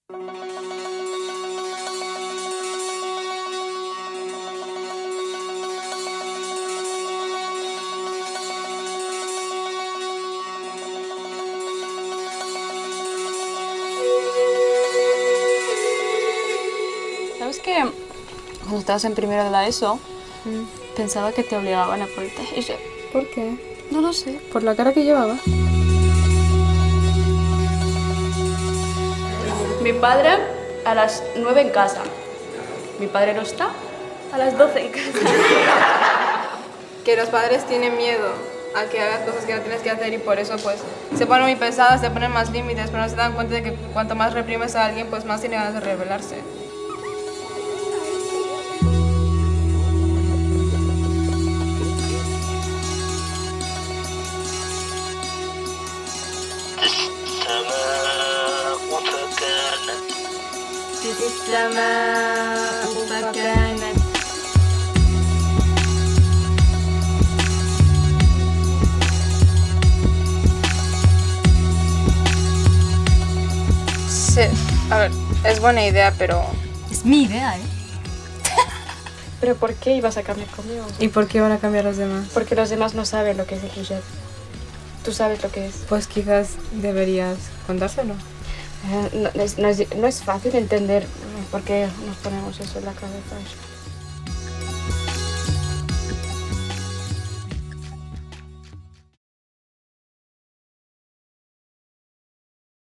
¿Sabes qué? Cuando estabas en primero de la ESO, pensaba que te obligaban a ponerte hijab. ¿Por qué? No lo sé. ¿Por la cara que llevaba? Mi padre a las 9 en casa. Mi padre no está a las 12 en casa. Que los padres tienen miedo a que hagas cosas que no tienes que hacer y por eso pues se ponen muy pesadas, se ponen más límites, pero no se dan cuenta de que cuanto más reprimes a alguien, pues más tiene ganas de rebelarse. Sí, a ver, es buena idea, pero... Es mi idea, ¿eh? ¿Pero por qué ibas a cambiar conmigo? ¿Y por qué van a cambiar los demás? Porque los demás no saben lo que es el hijab. Tú sabes lo que es. Pues quizás deberías contárselo. No es fácil entender por qué nos ponemos eso en la cabeza.